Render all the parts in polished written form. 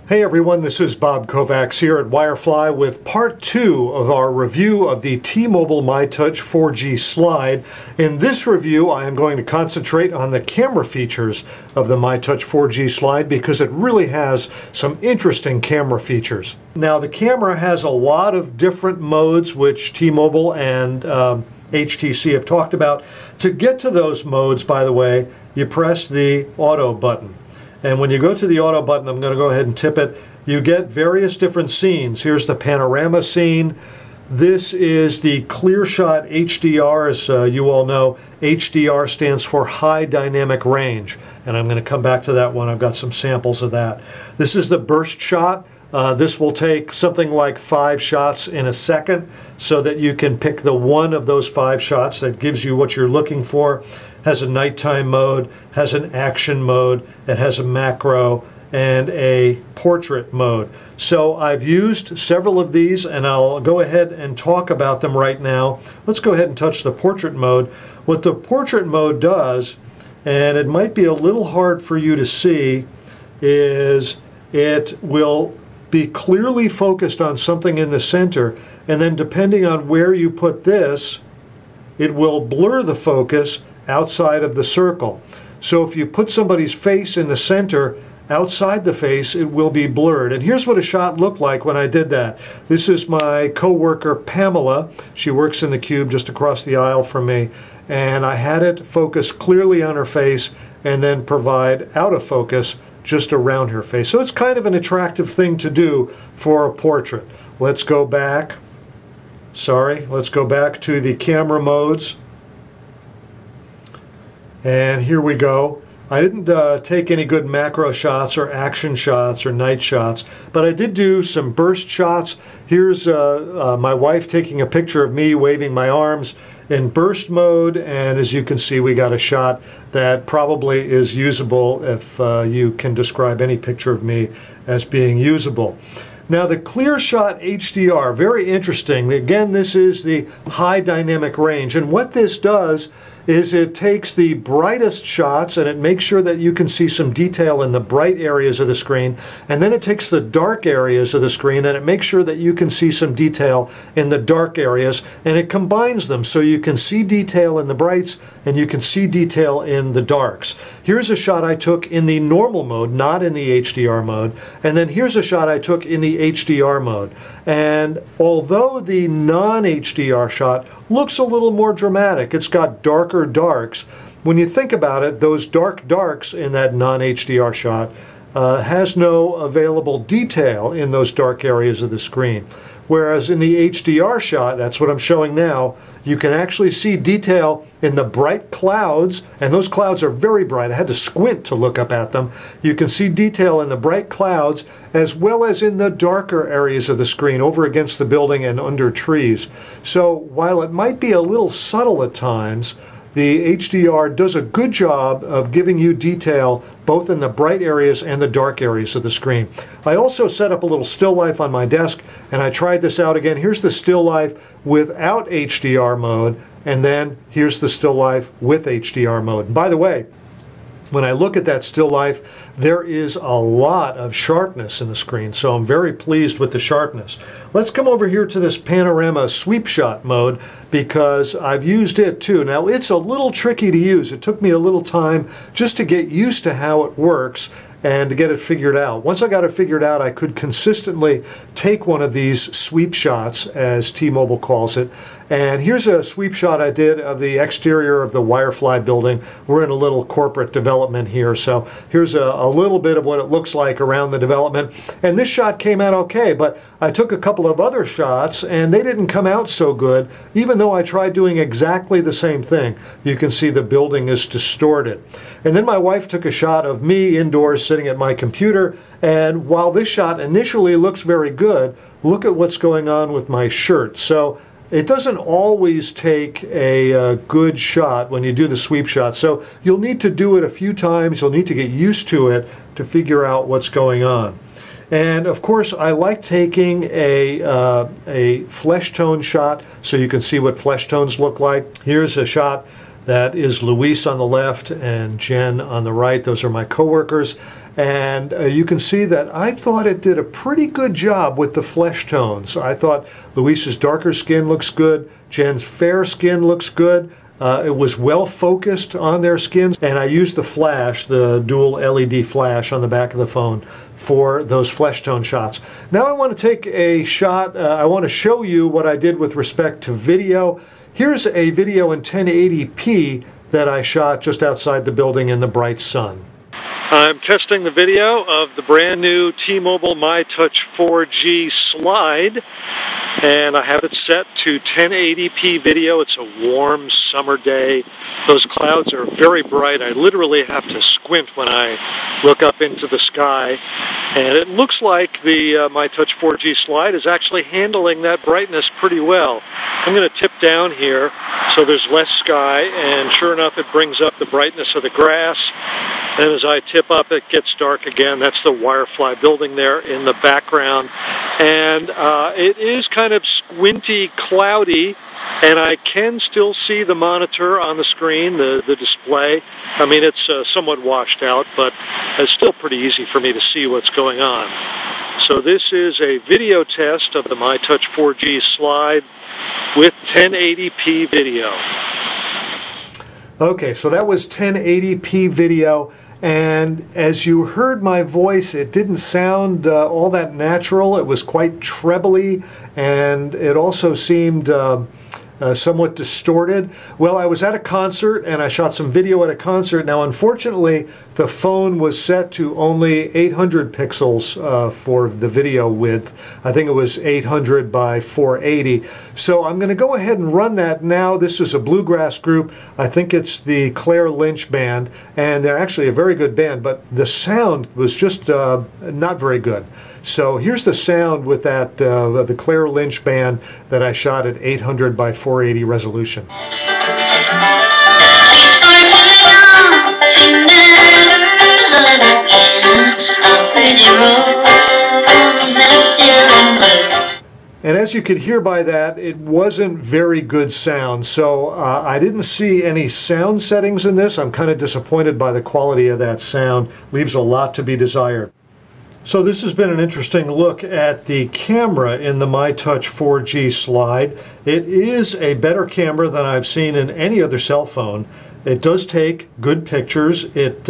Hey everyone, this is Bob Kovacs here at Wirefly with part 2 of our review of the T-Mobile myTouch 4G slide. In this review, I am going to concentrate on the camera features of the myTouch 4G slide because it really has some interesting camera features. Now, the camera has a lot of different modes which T-Mobile and HTC have talked about. To get to those modes, by the way, you press the auto button. And when you go to the auto button, I'm going to go ahead and tip it, you get various different scenes. Here's the panorama scene. This is the clear shot HDR. As you all know, HDR stands for high dynamic range. And I'm going to come back to that one. I've got some samples of that. This is the burst shot. This will take something like 5 shots in a second so that you can pick the one of those 5 shots that gives you what you're looking for. Has a nighttime mode, has an action mode, it has a macro, and a portrait mode. So I've used several of these and I'll go ahead and talk about them right now. Let's go ahead and touch the portrait mode. What the portrait mode does, and it might be a little hard for you to see, is it will be clearly focused on something in the center, and then depending on where you put this, it will blur the focus outside of the circle. So if you put somebody's face in the center, outside the face, it will be blurred. And here's what a shot looked like when I did that. This is my coworker Pamela. She works in the Cube just across the aisle from me. And I had it focus clearly on her face and then provide out of focus just around her face. So it's kind of an attractive thing to do for a portrait. Let's go back. Let's go back to the camera modes. And here we go. I didn't take any good macro shots or action shots or night shots, but I did do some burst shots. Here's my wife taking a picture of me waving my arms in burst mode, and as you can see, we got a shot that probably is usable if you can describe any picture of me as being usable. Now, the clear shot HDR, very interesting. Again, this is the high dynamic range, and what this does is it takes the brightest shots and it makes sure that you can see some detail in the bright areas of the screen, and then it takes the dark areas of the screen and it makes sure that you can see some detail in the dark areas, and it combines them so you can see detail in the brights and you can see detail in the darks. Here's a shot I took in the normal mode, not in the HDR mode, and then here's a shot I took in the HDR mode. And although the non-HDR shot looks a little more dramatic, it's got darker darks. When you think about it, those dark darks in that non-HDR shot has no available detail in those dark areas of the screen. Whereas in the HDR shot, that's what I'm showing now, you can actually see detail in the bright clouds, and those clouds are very bright. I had to squint to look up at them. You can see detail in the bright clouds as well as in the darker areas of the screen over against the building and under trees. So while it might be a little subtle at times, the HDR does a good job of giving you detail both in the bright areas and the dark areas of the screen. I also set up a little still life on my desk and I tried this out again. Here's the still life without HDR mode, and then here's the still life with HDR mode. And by the way, when I look at that still life, there is a lot of sharpness in the screen, so I'm very pleased with the sharpness. Let's come over here to this panorama sweep shot mode because I've used it too. Now, it's a little tricky to use. It took me a little time just to get used to how it works and to get it figured out. Once I got it figured out, I could consistently take one of these sweep shots, as T-Mobile calls it. And here's a sweep shot I did of the exterior of the Wirefly building. We're in a little corporate development here, so here's a little bit of what it looks like around the development. And this shot came out okay, but I took a couple of other shots and they didn't come out so good, even though I tried doing exactly the same thing. You can see the building is distorted. And then my wife took a shot of me indoors sitting at my computer, and while this shot initially looks very good, look at what's going on with my shirt. So it doesn't always take a good shot when you do the sweep shot. So you'll need to do it a few times. You'll need to get used to it to figure out what's going on. And of course, I like taking a flesh tone shot so you can see what flesh tones look like. Here's a shot That is Luis on the left and Jen on the right. Those are my coworkers. And you can see that I thought it did a pretty good job with the flesh tones. I thought Luis's darker skin looks good. Jen's fair skin looks good. It was well focused on their skins, and I used the flash, the dual LED flash on the back of the phone for those flesh tone shots. Now I want to take a shot. I want to show you what I did with respect to video. Here's a video in 1080p that I shot just outside the building in the bright sun. I'm testing the video of the brand new T-Mobile myTouch 4G slide, and I have it set to 1080p video. It's a warm summer day. Those clouds are very bright. I literally have to squint when I look up into the sky, and it looks like the myTouch 4G slide is actually handling that brightness pretty well. I'm going to tip down here so there's less sky, and sure enough it brings up the brightness of the grass. And as I tip up, it gets dark again. That's the Wirefly building there in the background. And it is kind of squinty, cloudy, and I can still see the monitor on the screen, the display. I mean, it's somewhat washed out, but it's still pretty easy for me to see what's going on. So this is a video test of the myTouch 4G slide with 1080p video. Okay, so that was 1080p video. And as you heard my voice, it didn't sound all that natural. It was quite trebly, and it also seemed somewhat distorted. Well, I was at a concert and I shot some video at a concert. Now, unfortunately, the phone was set to only 800 pixels for the video width. I think it was 800 by 480. So I'm going to go ahead and run that now. This is a bluegrass group. I think it's the Claire Lynch Band, and they're actually a very good band, but the sound was just not very good. So here's the sound with that the Claire Lynch Band that I shot at 800 by 480 resolution. And as you could hear by that, it wasn't very good sound. So I didn't see any sound settings in this. I'm kind of disappointed by the quality of that sound. Leaves a lot to be desired. So this has been an interesting look at the camera in the myTouch 4G slide. It is a better camera than I've seen in any other cell phone. It does take good pictures. It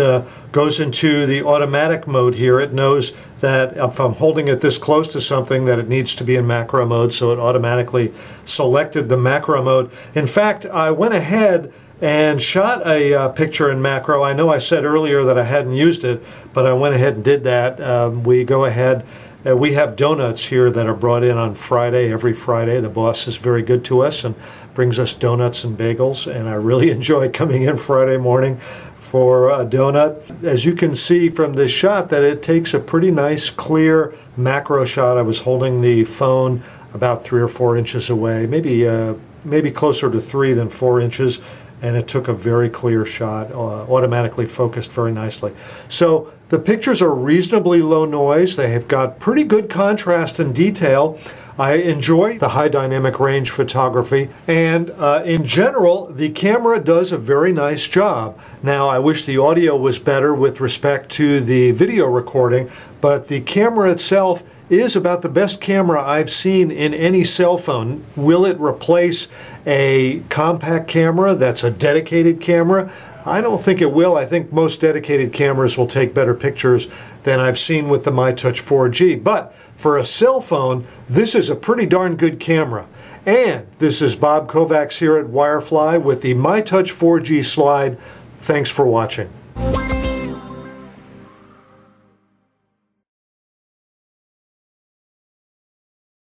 goes into the automatic mode here. It knows that if I'm holding it this close to something that it needs to be in macro mode, so it automatically selected the macro mode. In fact, I went ahead and shot a picture in macro. I know I said earlier that I hadn't used it, but I went ahead and did that. We go ahead, we have donuts here that are brought in on Friday, every Friday. The boss is very good to us and brings us donuts and bagels, and I really enjoy coming in Friday morning for a donut. As you can see from this shot, that it takes a pretty nice clear macro shot. I was holding the phone about 3 or 4 inches away, maybe closer to 3 than 4 inches, and it took a very clear shot, automatically focused very nicely. So the pictures are reasonably low noise. They have got pretty good contrast and detail. I enjoy the high dynamic range photography, and in general, the camera does a very nice job. Now, I wish the audio was better with respect to the video recording, but the camera itself is about the best camera I've seen in any cell phone. Will it replace a compact camera that's a dedicated camera? I don't think it will. I think most dedicated cameras will take better pictures than I've seen with the myTouch 4G. But for a cell phone, this is a pretty darn good camera. And this is Bob Kovacs here at Wirefly with the myTouch 4G slide. Thanks for watching.